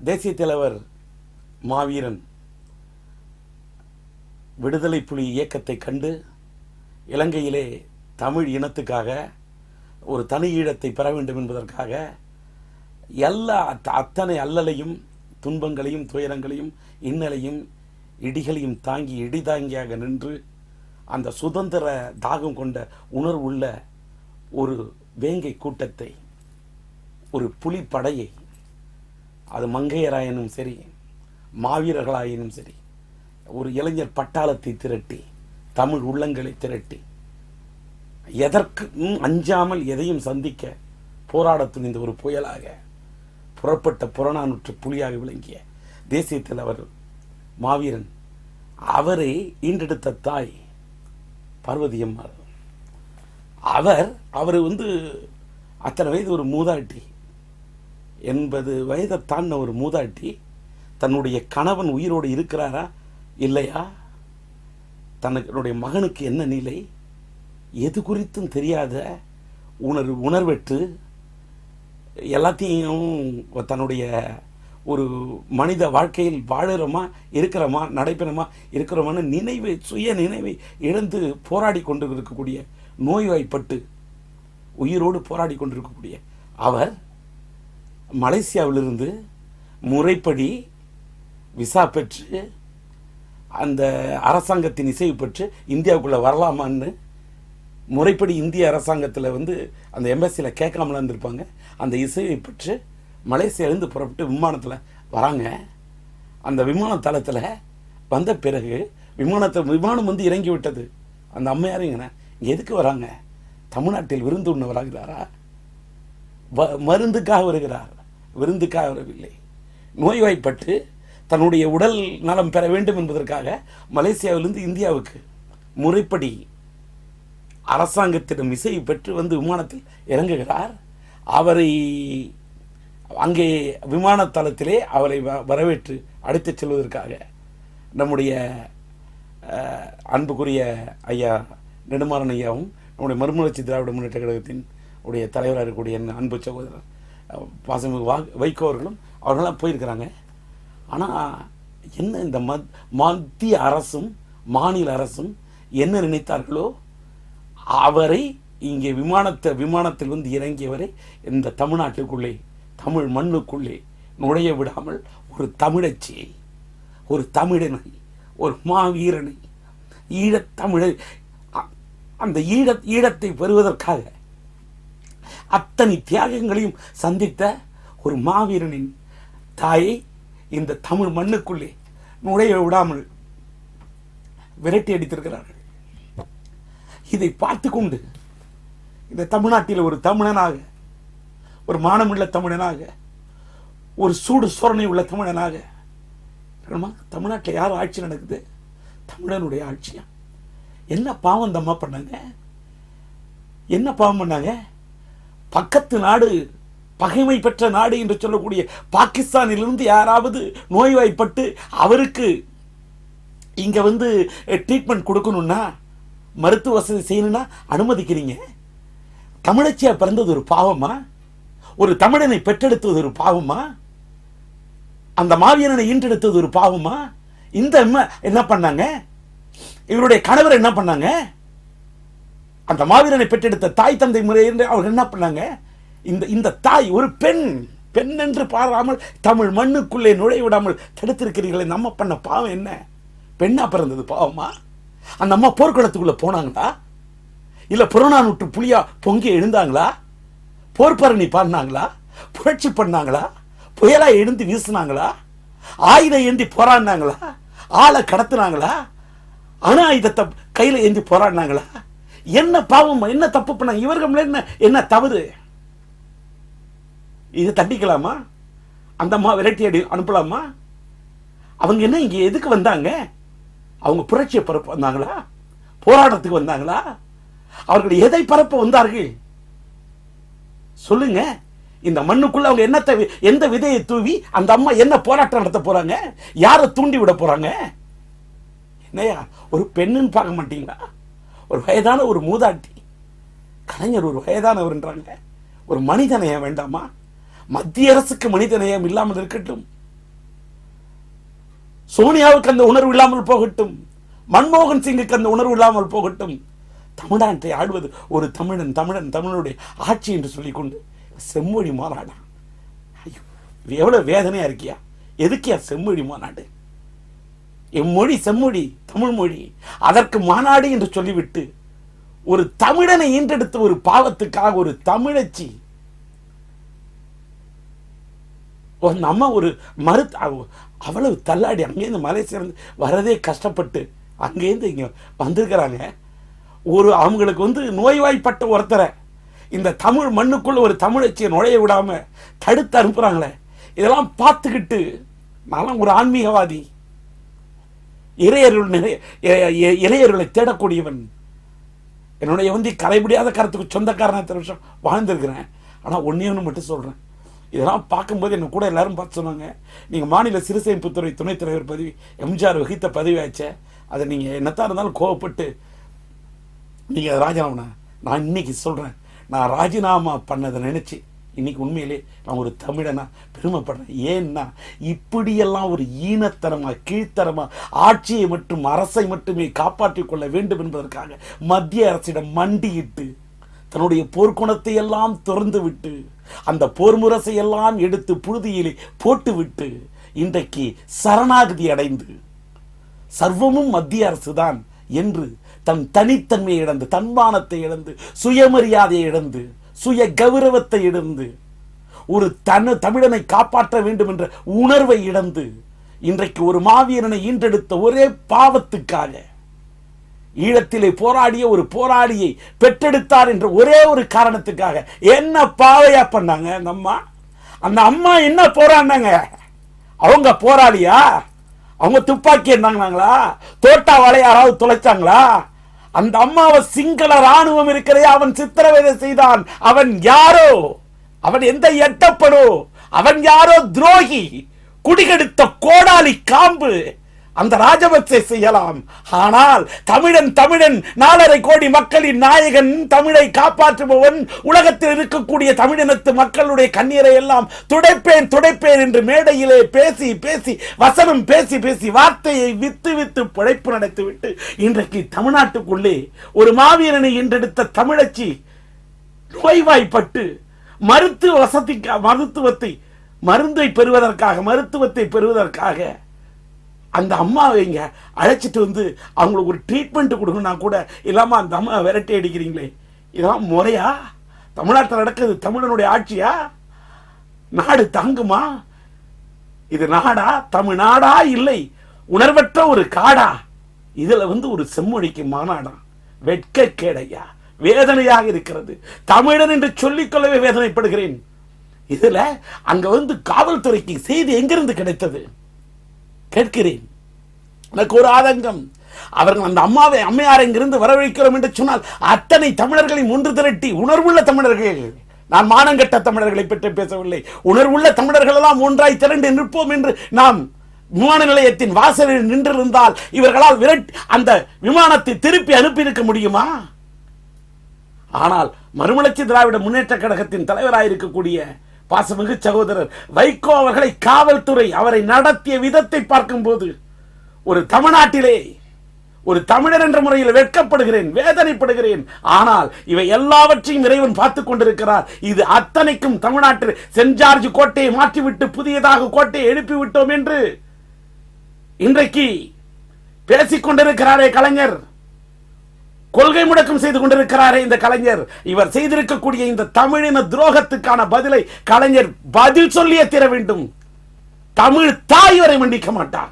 தேசிய தலைவர் மாவீரன் விடுதலை புலி இயக்கத்தை கண்டு இலங்கையிலே தமிழ் இனத்துக்காக ஒரு தனி ஈழத்தை பெற வேண்டும் என்பதற்காக அத்தனை அல்லலையும் துன்பங்களையும் துயரங்களையும் இன்னலையும் இடிகளையும் தாங்கி இடிதாங்கியாக நின்று அந்த சுதந்திர தாகம் கொண்ட உணர்வுள்ள ஒரு வேங்கை கூட்டத்தை, ஒரு புலிப்படையை, அது மங்கையராயினும் சரி மாவீரர்களாயினும் சரி, ஒரு இளைஞர் பட்டாளத்தை திரட்டி தமிழ் உள்ளங்களை திரட்டி எதற்கும் அஞ்சாமல் எதையும் சந்திக்க போராட துணிந்த ஒரு புயலாக புறப்பட்ட புறநானூற்று புலியாக விளங்கிய தேசிய தலைவர் மாவீரன், அவரை ஈண்டெடுத்த தாய் பார்வதி அம்மாள். அவர் அத்தனை வயது ஒரு மூதாட்டி, 80 வயதை தாண்டின ஒரு மூதாட்டி, தன்னுடைய கணவன் உயிரோடு இருக்கிறாரா இல்லையா, தன்னுடைய மகனுக்கு என்ன நிலை, எது குறித்தும் தெரியாத உணர்வெட்டு எல்லாத்தையும் தன்னுடைய ஒரு மனித வாழ்க்கையில் வாழுறோமா இருக்கிறோமா நடைபெறமா இருக்கிறோமான நினைவை, சுய நினைவை இழந்து போராடி கொண்டு இருக்கக்கூடிய, நோய்வாய்ப்பட்டு உயிரோடு போராடி கொண்டிருக்கக்கூடிய அவர் மலேசியாவிலிருந்து முறைப்படி விசா பெற்று அந்த அரசாங்கத்தின் இசைவு பெற்று இந்தியாவுக்குள்ளே வரலாமான்னு முறைப்படி இந்திய அரசாங்கத்தில் அந்த எம்பசியில் கேட்காமலாம் இருந்திருப்பாங்க. அந்த இசைவை பெற்று மலேசியாவிலிருந்து புறப்பட்டு விமானத்தில் வராங்க. அந்த விமான தளத்தில் வந்த பிறகு விமானம் இறங்கி விட்டது. அந்த அம்மையாருங்க இங்கே எதுக்கு வராங்க? தமிழ்நாட்டில் விருந்து உண்ண வராகிறாரா? மருந்துக்காக வருகிறார், விருந்துக்காக வரவில்லை. நோய்வாய்ப்பட்டு தன்னுடைய உடல் நலம் பெற வேண்டும் என்பதற்காக மலேசியாவிலிருந்து இந்தியாவுக்கு முறைப்படி அரசாங்கத்திடம் இசை பெற்று விமானத்தில் இறங்குகிறார். அவரை அங்கே விமானத்தளத்திலே அவரை வரவேற்று அழைத்துச் செல்வதற்காக நம்முடைய அன்புக்குரிய ஐயா நெடுமாறன் ஐயாவும் நம்முடைய மறுமலர்ச்சி திராவிட முன்னேற்ற கழகத்தின் உடைய தலைவராக இருக்கக்கூடிய என் அன்பு சகோதரர் பாசமிகு வைகோ அவர்களெல்லாம் போயிருக்கிறாங்க. ஆனால் என்ன இந்த மத்திய அரசும் மாநில அரசும் என்ன நினைத்தார்களோ, அவரை இங்கே விமானத்தில் இறங்கியவரை இந்த தமிழ்நாட்டுக்குள்ளே, தமிழ் மண்ணுக்குள்ளே நுழைய விடாமல் ஒரு தமிழச்சியை, ஒரு தமிழனை, ஒரு மாவீரனை, ஈழத்தமிழை, அந்த ஈழத்தை பெறுவதற்காக அத்தனை தியாகங்களையும் சந்தித்த ஒரு மாவீரனின் தாயை இந்த தமிழ் மண்ணுக்குள்ளே நுழைய விடாமல் விரட்டி அடித்திருக்கிறார்கள். இதை பார்த்து கொண்டு இந்த தமிழ்நாட்டில் ஒரு தமிழனாக, ஒரு மானமுள்ள தமிழனாக, ஒரு சூடு சோரணை உள்ள தமிழனாக, தமிழ்நாட்டில் யார் ஆட்சி நடக்குது? தமிழனுடைய ஆட்சியா? என்ன பாவம் அந்த அம்மா பண்ணாங்க? என்ன பாவம் பண்ணாங்க? பக்கத்து நாடு, பகைமை பெற்ற நாடு என்று சொல்லக்கூடிய பாகிஸ்தானிலிருந்து யாராவது நோய்வாய்ப்பட்டு அவருக்கு இங்க ட்ரீட்மெண்ட் கொடுக்கணும்னா, மருத்துவ வசதி செய்யணும்னா அனுமதிக்கிறீங்க. தமிழச்சியா பிறந்தது ஒரு பாவமா? ஒரு தமிழனை பெற்றெடுத்தது ஒரு பாவமா? அந்த மாவீரனை ஈன்றெடுத்தது ஒரு பாவமா? இந்த என்ன பண்ணாங்க? இவருடைய கணவர் என்ன பண்ணாங்க? அந்த மாவீரனை பெற்றெடுத்த தாய் தந்தை முறை அவர் என்ன பண்ணாங்க? இந்த தாய் ஒரு பெண் என்று பாராமல் தமிழ் மண்ணுக்குள்ளே நுழைய விடாமல் தடுத்திருக்கிறீர்களே, நம்ம பண்ண பாவம் என்ன? பெண்ணா பிறந்தது பாவமா? அந்த அம்மா போர்க்களத்துக்குள்ள போனாங்களா? இல்ல புறநானூற்று புலியா பொங்கி எழுந்தாங்களா? போர்பரணி பாடினாங்களா? புரட்சி பண்ணாங்களா? புயலா எழுந்து வீசினாங்களா? ஆயுதம் ஏந்தி போராடினாங்களா? ஆளை கடத்தினாங்களா? அணு ஆயுதத்தை கையில ஏந்தி போராடினாங்களா? என்ன பாவம், என்ன தப்பு பண்ணாங்க? இவர்கள் என்ன தவறு? இதை தண்டிக்கலாமா? அந்த அம்மா விரட்டி அனுப்பலாமா? அவங்க என்ன இங்க எதுக்கு வந்தாங்க? அவங்க புரட்சியை பரப்ப வந்தாங்களா? போராட்டத்துக்கு வந்தாங்களா? அவர்கள் எதை பரப்ப வந்தார்கள்? சொல்லுங்க. இந்த மண்ணுக்குள்ள அவங்க எந்த விதையை தூவி அந்த அம்மா என்ன போராட்டம் நடத்த போறாங்க? யாரை தூண்டி விட போறாங்க? என்னையா ஒரு பெண்ணுன்னு பார்க்க மாட்டீங்களா? ஒரு வயதான ஒரு மூதாட்டி, கலைஞர் ஒரு வயதானவர்ன்றாங்க. ஒரு மனிதனைய வேண்டாமா? மத்திய அரசுக்கு மனித நேயம் இல்லாமல் இருக்கட்டும், சோனியாவுக்கு அந்த உணர்வு இல்லாமல் போகட்டும், மன்மோகன் சிங்குக்கு அந்த உணர்வு இல்லாமல் போகட்டும், தமிழ்நாட்டை ஆடுவது ஒரு தமிழன், தமிழனுடைய ஆட்சி என்று சொல்லிக்கொண்டு செம்மொழி மாநாடா? ஐயோ, எவ்வளவு வேதனையா இருக்கியா? எதுக்கியா செம்மொழி மாநாடு? எம்மொழி செம்மொழி, தமிழ் மொழி, அதற்கு மாநாடு என்று சொல்லிவிட்டு ஒரு தமிழனை ஈன்றெடுத்த ஒரு பாவத்துக்காக ஒரு தமிழச்சி நம்ம ஒரு அவ்வளவு தள்ளாடி அங்கேருந்து மலேசியிலிருந்து வரதே கஷ்டப்பட்டு அங்கேருந்து இங்க வந்திருக்கிறாங்க. அவங்களுக்கு நோய்வாய்ப்பட்ட ஒருத்தரை இந்த தமிழ் மண்ணுக்குள்ள ஒரு தமிழச்சியை நுழைய விடாம தடுத்து அனுப்புறாங்களே. இதெல்லாம் பார்த்துக்கிட்டு நான் ஒரு ஆன்மீகவாதி, இறையர்களை தேடக்கூடியவன், என்னுடைய கரைபிடியாத கருத்துக்கு சொந்தக்காரன் இத்தனை வருஷம் வாழ்ந்திருக்கிறேன். ஆனால் ஒன்னே ஒன்று மட்டும் சொல்றேன், இதெல்லாம் பார்க்கும்போது என்ன கூட எல்லாரும் பார்த்து சொன்னாங்க, நீங்க மாநில சிறுசேமிப்புத்துறை துணைத் தலைவர் பதவி எம்ஜிஆர் வகித்த பதவி ஆச்சே, அதை நீங்க என்னத்தான் இருந்தாலும் கோவப்பட்டு நீங்க ராஜினாமா. நான் இன்னைக்கு சொல்றேன், நான் ராஜினாமா பண்ணதை நினைச்சு இன்னைக்கு உண்மையிலே நான் ஒரு தமிழனா பெருமைப்படுறேன். ஏன்னா இப்படியெல்லாம் ஒரு ஈனத்தனமா கீழ்த்தரமா ஆட்சியை மற்றும் அரசை மட்டுமே காப்பாற்றிக் கொள்ள வேண்டும் என்பதற்காக மத்திய அரசிடம் மண்டியிட்டு தன்னுடைய போர்க்குணத்தை எல்லாம் திறந்து விட்டு அந்த போர் முரசை எல்லாம் எடுத்து புழுதியிலே போட்டுவிட்டு இன்றைக்கு சரணாகதி அடைந்து சர்வமும் மத்திய அரசுதான் என்று தன் தனித்தன்மையை இழந்து, தன்மானத்தை இழந்து, சுயமரியாதையை இழந்து, சுய கௌரவத்தை இழந்து, ஒரு தமிழனை காப்பாற்ற வேண்டும் என்ற உணர்வை இழந்து இன்றைக்கு ஒரு மாவீரனை ஈன்றெடுத்த ஒரே பாவத்துக்காக ஈழத்திலே போராடிய ஒரு போராளியை பெற்றெடுத்தார் என்ற ஒரே ஒரு காரணத்துக்காக என்ன பாவையா பண்ணாங்க அந்த அம்மா? அந்த அம்மா என்ன போராடினாங்க? அவங்க போராளியா? அவங்க துப்பாக்கி இருந்தாங்களா? தோட்டாவாலை யாராவது தொலைச்சாங்களா? அந்த அம்மாவை சிங்கள ராணுவம் இருக்கிறதே அவன் சித்திரவதை செய்தான். அவன் யாரோ? அவன் எந்த எட்டப்படோ? அவன் யாரோ துரோகி, குடிகெடுத்த கோடாலி காம்பு. அந்த ராஜபக்சே செய்யலாம், ஆனால் தமிழன் 4.5 கோடி மக்களின் நாயகன், தமிழை காப்பாற்றுபவன், உலகத்தில் இருக்கக்கூடிய தமிழினத்து மக்களுடைய கண்ணீரை எல்லாம் துடைப்பேன் என்று மேடையிலே பேசி பேசி வசனம் பேசி பேசி வார்த்தையை வித்து பிழைப்பு நடத்திவிட்டு இன்றைக்கு தமிழ்நாட்டுக்குள்ளே ஒரு மாவீரனை என்றெடுத்த தமிழச்சி நோய்வாய்ப்பட்டு மருத்துவத்தை பெறுவதற்காக அந்த அம்மாவை இங்க அழைச்சிட்டு அவங்களுக்கு ஒரு ட்ரீட்மெண்ட் கொடுக்கணும்னா கூட இல்லாம அந்த அம்மா விரட்டி அடிக்கிறீங்களே, இதெல்லாம் முறையா? தமிழ்நாட்டில் நடக்குது தமிழனுடைய ஆட்சியா? நாடு தாங்குமா? இது நாடா? தமிழ்நாடா? இல்லை, உணர்வற்ற ஒரு காடா? இதுல ஒரு செம்மொழிக்கு மாநாடா? வெட்கக்கேடையா, வேதனையாக இருக்கிறது. தமிழன் என்று சொல்லிக்கொள்ளவே வேதனைப்படுகிறேன். இதுல அங்க காவல்துறைக்கு செய்தி எங்கிருந்து கிடைத்தது கேட்கிறேன். எனக்கு ஒரு ஆதங்கம். அவர்கள் அந்த அம்மையாரை இங்கிருந்து வரவழைக்கிறோம் என்று சொன்னால் அத்தனை தமிழர்களையும் ஒன்று திரட்டி, உணர்வுள்ள தமிழர்கள், நான் மானங்கட்ட தமிழர்களை பற்றி பேசவில்லை, உணர்வுள்ள தமிழர்கள் எல்லாம் ஒன்றாய் திரண்டு நிற்போம் என்று நாம் விமான நிலையத்தின் வாசலில் நின்றிருந்தால் இவர்களால் அந்த விமானத்தை திருப்பி அனுப்பி இருக்க முடியுமா? ஆனால் மறுமலர்ச்சி திராவிட முன்னேற்ற கழகத்தின் தலைவராயிருக்கக்கூடிய பாசமிகு சகோதரர் வைகோ அவர்களை காவல்துறை அவரை நடத்திய விதத்தை பார்க்கும் போது ஒரு தமிழ்நாட்டிலே ஒரு தமிழர் என்ற முறையில் வெட்கப்படுகிறேன், வேதனைப்படுகிறேன். ஆனால் இவை எல்லாவற்றையும் இறைவன் பார்த்துக் கொண்டிருக்கிறார். இது அத்தனைக்கும் தமிழ்நாட்டில் சென்ட் ஜார்ஜ் கோட்டையை மாற்றிவிட்டு புதியதாக கோட்டையை எழுப்பிவிட்டோம் என்று இன்றைக்கு பேசிக் கொண்டிருக்கிறாரே கலைஞர், கொள்கை முடக்கம் செய்து கொண்டிருக்கிறாரே இந்த கலைஞர், இவர் செய்திருக்கக்கூடிய இந்த தமிழின துரோகத்துக்கான பதிலை கலைஞர் பதில் சொல்லியே தீர வேண்டும். தமிழ் தாய் வரை மன்னிக்க மாட்டார்.